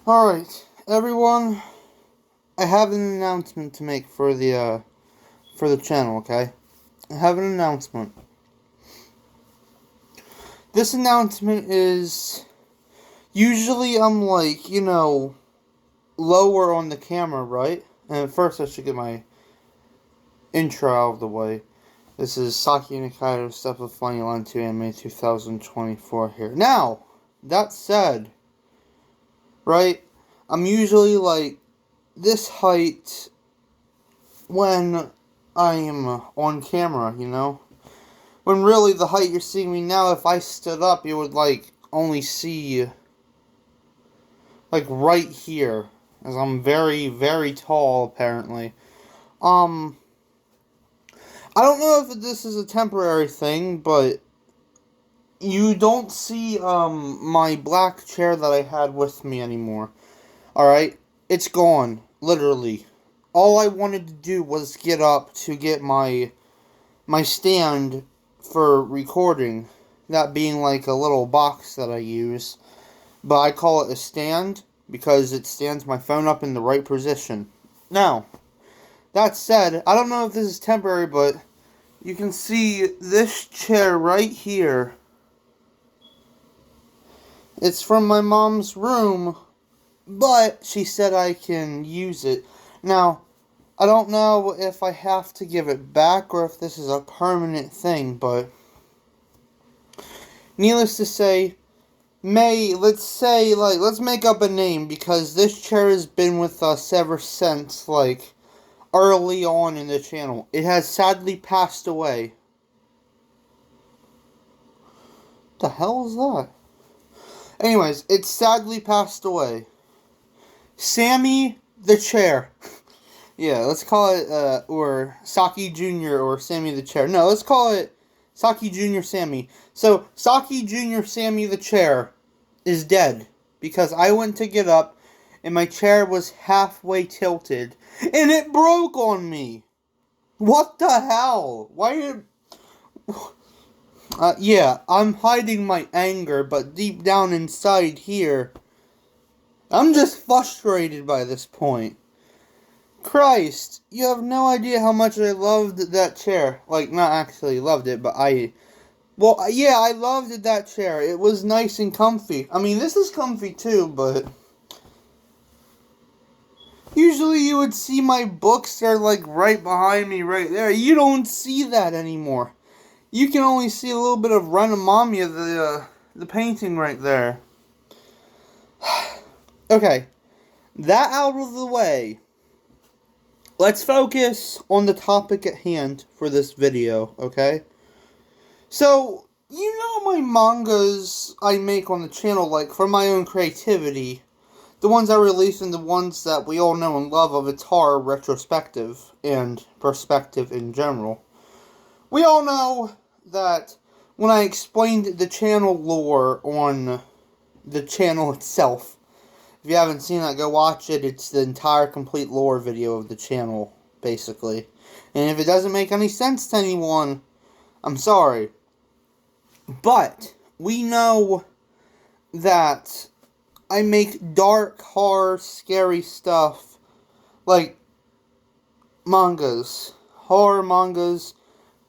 Alright, everyone, I have an announcement to make for the channel, okay? I have an announcement. This announcement is, usually I'm like, lower on the camera, right? And first I should get my intro out of the way. This is Saki Nikaido, Step of Funny Line 2 Anime 2024 here. Now, that said, right, I'm usually like this height when I am on camera, When really the height you're seeing me now, if I stood up, you would only see right here, as I'm very, very tall apparently. I don't know if this is a temporary thing, but you don't see my black chair that I had with me anymore. Alright? It's gone. Literally. All I wanted to do was get up to get my stand for recording. That being like a little box that I use. But I call it a stand because it stands my phone up in the right position. Now, that said, I don't know if this is temporary, but you can see this chair right here. It's from my mom's room, but she said I can use it. Now, I don't know if I have to give it back or if this is a permanent thing, but needless to say, let's make up a name, because this chair has been with us ever since, early on in the channel. It has sadly passed away. What the hell is that? Anyways, it sadly passed away. Sammy the Chair. Yeah, let's call it, or Saki Jr. or Sammy the Chair. No, let's call it Saki Jr. Sammy. So, Saki Jr. Sammy the Chair is dead. Because I went to get up, and my chair was halfway tilted, and it broke on me. What the hell? Why did... yeah, I'm hiding my anger, but deep down inside here, I'm just frustrated by this point. Christ, you have no idea how much I loved that chair. Not actually loved it, but I loved that chair. It was nice and comfy. I mean, this is comfy too, but usually you would see my books, they're right behind me right there. You don't see that anymore. You can only see a little bit of Ranamamiya, the painting right there. Okay, that out of the way, let's focus on the topic at hand for this video, okay? So, my mangas I make on the channel, for my own creativity, the ones I release and the ones that we all know and love of its horror retrospective and perspective in general. We all know that when I explained the channel lore on the channel itself, if you haven't seen that, go watch it. It's the entire complete lore video of the channel, basically. And if it doesn't make any sense to anyone, I'm sorry. But we know that I make dark, horror, scary stuff like mangas, horror mangas,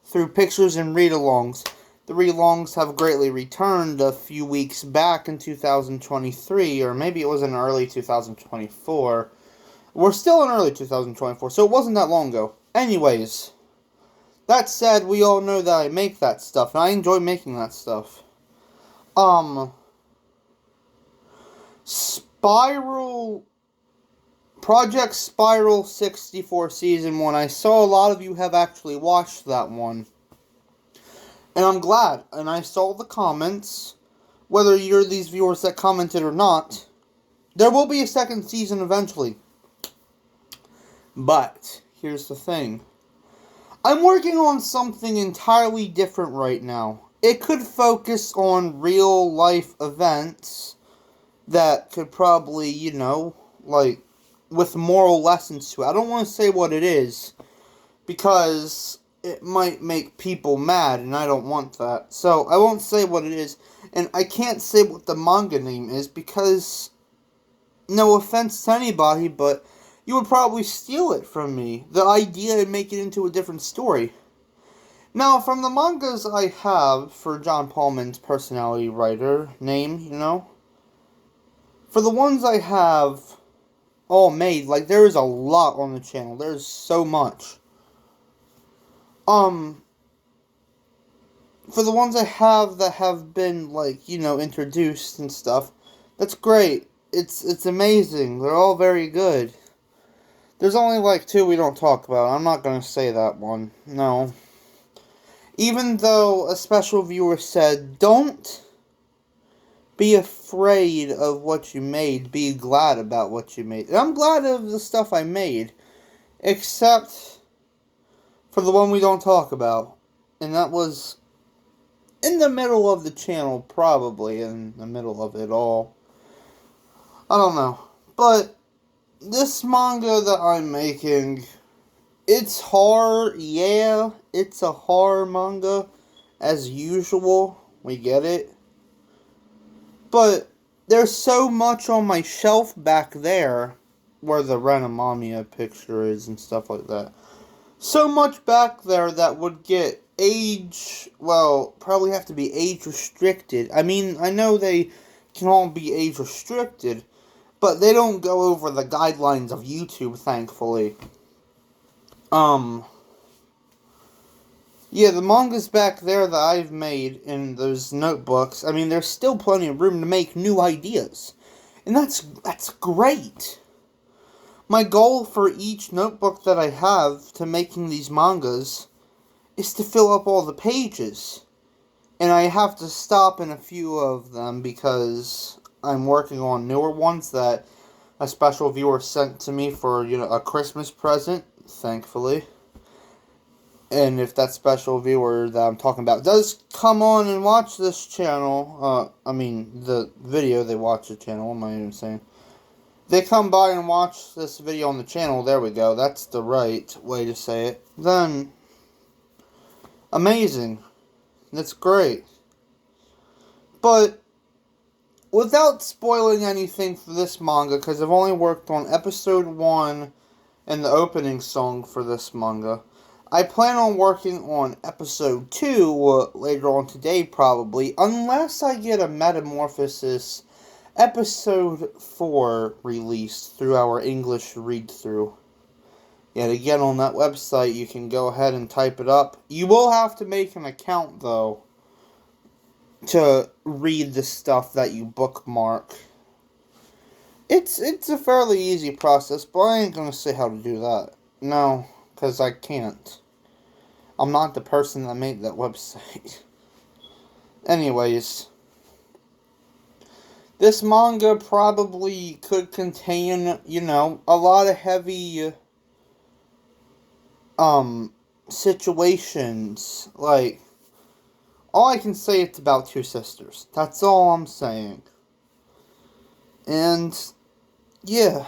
through pictures and read-alongs. The read-alongs have greatly returned a few weeks back in 2023, or maybe it was in early 2024. We're still in early 2024, so it wasn't that long ago. Anyways, that said, we all know that I make that stuff, and I enjoy making that stuff. Project Spiral 64 Season 1. I saw a lot of you have actually watched that one. And I'm glad. And I saw the comments. Whether you're these viewers that commented or not, there will be a second season eventually. But, here's the thing. I'm working on something entirely different right now. It could focus on real life events that could probably, with moral lessons to it. I don't want to say what it is, because it might make people mad, and I don't want that. So, I won't say what it is, and I can't say what the manga name is, because no offense to anybody, but you would probably steal it from me. The idea and make it into a different story. Now, from the mangas I have for John Pullman's personality writer name, for the ones I have all made, like, there is a lot on the channel. There's so much. For the ones I have that have been, like, introduced and stuff, that's great. It's amazing. They're all very good. There's only, like, two we don't talk about. I'm not gonna say that one. No. Even though a special viewer said, don't be afraid of what you made. Be glad about what you made. And I'm glad of the stuff I made. Except for the one we don't talk about. And that was in the middle of the channel, probably in the middle of it all. I don't know. But this manga that I'm making, it's hard. Yeah, it's a horror manga. As usual, we get it. But there's so much on my shelf back there, where the Renamamia picture is and stuff like that. So much back there that would get probably have to be age restricted. I mean, I know they can all be age restricted, but they don't go over the guidelines of YouTube, thankfully. Yeah, the mangas back there that I've made in those notebooks, I mean, there's still plenty of room to make new ideas. And that's great. My goal for each notebook that I have to making these mangas is to fill up all the pages. And I have to stop in a few of them because I'm working on newer ones that a special viewer sent to me for, a Christmas present, thankfully. And if that special viewer that I'm talking about does come on and watch this channel, the video, they watch the channel, what am I even saying? They come by and watch this video on the channel, there we go, that's the right way to say it, then, amazing. That's great. But, without spoiling anything for this manga, because I've only worked on episode 1 and the opening song for this manga, I plan on working on episode 2 later on today, probably, unless I get a Metamorphosis episode 4 released through our English read-through. Yet again, on that website, you can go ahead and type it up. You will have to make an account, though, to read the stuff that you bookmark. It's a fairly easy process, but I ain't gonna say how to do that. No, because I can't. I'm not the person that made that website. Anyways, this manga probably could contain, a lot of heavy, situations. Like, all I can say, it's about two sisters. That's all I'm saying. And, yeah.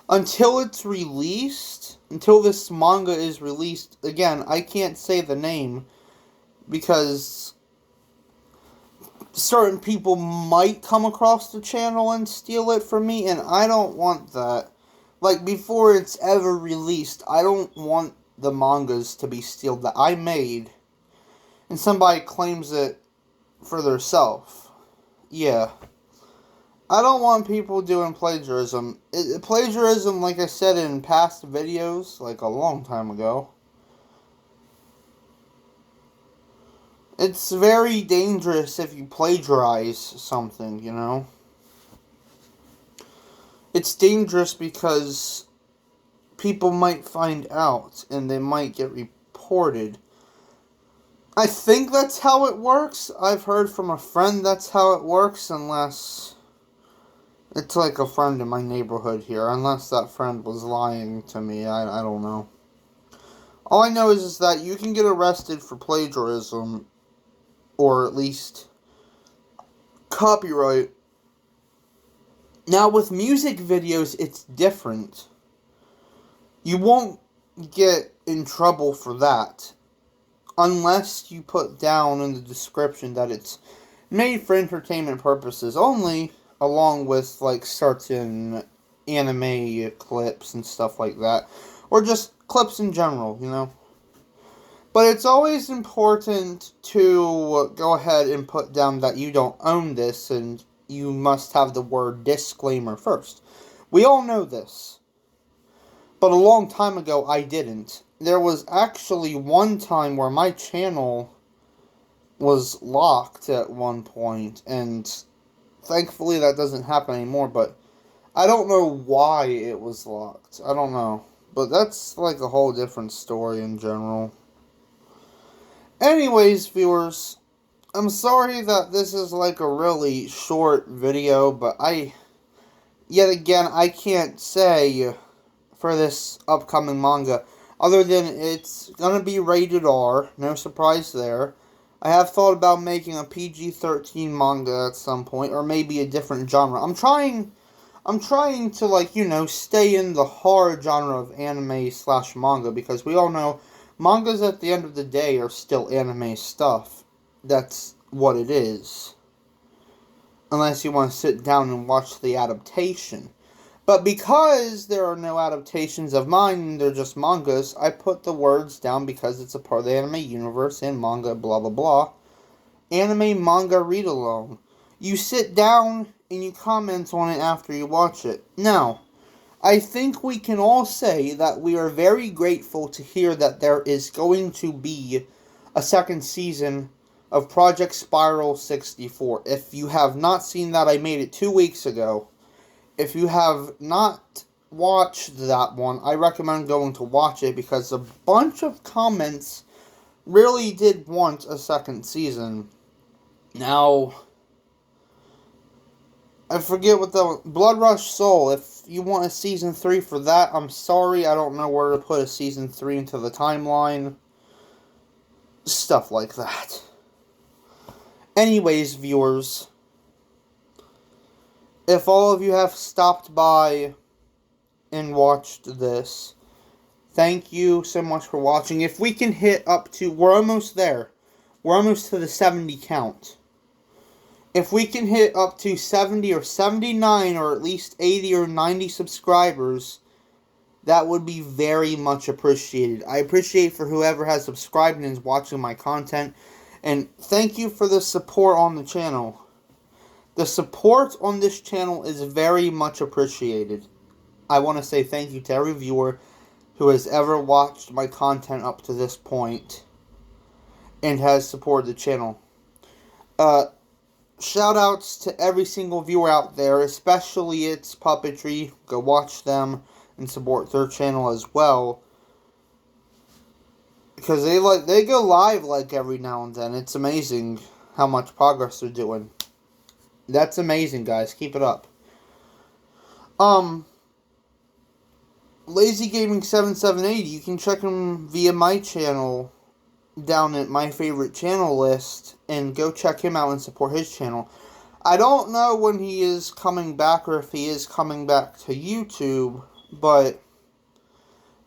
Until it's released, until this manga is released, again, I can't say the name, because certain people might come across the channel and steal it from me, and I don't want that. Like, before it's ever released, I don't want the mangas to be stealed that I made, and somebody claims it for theirself. Yeah. I don't want people doing plagiarism. Plagiarism, like I said in past videos, like a long time ago, it's very dangerous if you plagiarize something, It's dangerous because people might find out and they might get reported. I think that's how it works. I've heard from a friend that's how it works, unless it's like a friend in my neighborhood here. Unless that friend was lying to me, I don't know. All I know is that you can get arrested for plagiarism, or at least copyright. Now, with music videos, it's different. You won't get in trouble for that, unless you put down in the description that it's made for entertainment purposes only, along with like certain anime clips and stuff like that, or just clips in general, you know. But it's always important to go ahead and put down that you don't own this and you must have the word disclaimer first. We all know this. But a long time ago, I didn't. There was actually one time where my channel was locked at one point, and thankfully that doesn't happen anymore, but I don't know why it was locked. I don't know. But that's like a whole different story in general. Anyways, viewers, I'm sorry that this is like a really short video, but yet again, I can't say for this upcoming manga, other than it's gonna be rated R, no surprise there. I have thought about making a PG-13 manga at some point, or maybe a different genre. I'm trying to, like, you know, stay in the horror genre of anime / manga, because we all know mangas at the end of the day are still anime stuff. That's what it is. Unless you want to sit down and watch the adaptation. But because there are no adaptations of mine, they're just mangas, I put the words down because it's a part of the anime universe and manga blah blah blah. Anime manga read along. You sit down and you comment on it after you watch it. Now, I think we can all say that we are very grateful to hear that there is going to be a second season of Project Spiral 64. If you have not seen that, I made it 2 weeks ago. If you have not watched that one, I recommend going to watch it because a bunch of comments really did want a second season. Now, I forget what the Blood Rush Soul. If you want a season 3 for that, I'm sorry, I don't know where to put a season 3 into the timeline. Stuff like that. Anyways, viewers, if all of you have stopped by and watched this, thank you so much for watching. If we can hit up to, we're almost there. We're almost to the 70 count. If we can hit up to 70 or 79 or at least 80 or 90 subscribers, that would be very much appreciated. I appreciate for whoever has subscribed and is watching my content. And thank you for the support on the channel. The support on this channel is very much appreciated. I want to say thank you to every viewer who has ever watched my content up to this point and has supported the channel. Shoutouts to every single viewer out there, especially It's Puppetry. Go watch them and support their channel as well. Because they go live like every now and then. It's amazing how much progress they're doing. That's amazing, guys. Keep it up. Lazy Gaming 7780, you can check him via my channel down at my favorite channel list and go check him out and support his channel. I don't know when he is coming back or if he is coming back to YouTube, but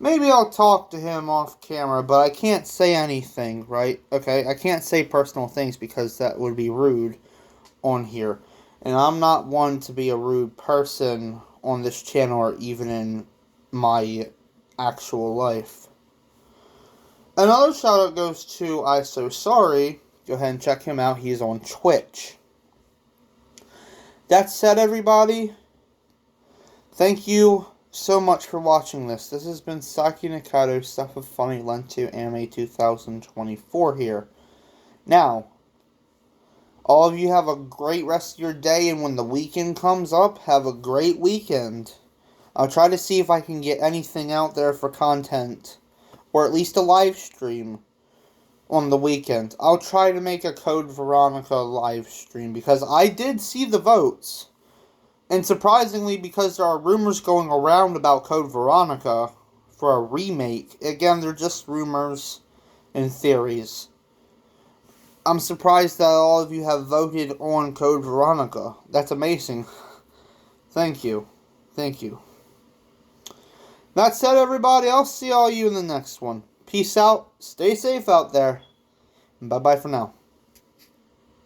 maybe I'll talk to him off camera, but I can't say anything, right? Okay, I can't say personal things because that would be rude on here. And I'm not one to be a rude person on this channel or even in my actual life. Another shout out goes to I So Sorry. Go ahead and check him out. He's on Twitch. That said, everybody, thank you so much for watching this. This has been Saki Nakato, Stuff of Funny Lent to Anime 2024 here. Now, all of you have a great rest of your day, and when the weekend comes up, have a great weekend. I'll try to see if I can get anything out there for content, or at least a live stream on the weekend. I'll try to make a Code Veronica live stream, because I did see the votes. And surprisingly, because there are rumors going around about Code Veronica for a remake, again, they're just rumors and theories. I'm surprised that all of you have voted on Code Veronica. That's amazing. Thank you. Thank you. That said, everybody, I'll see all you in the next one. Peace out. Stay safe out there. Bye-bye for now.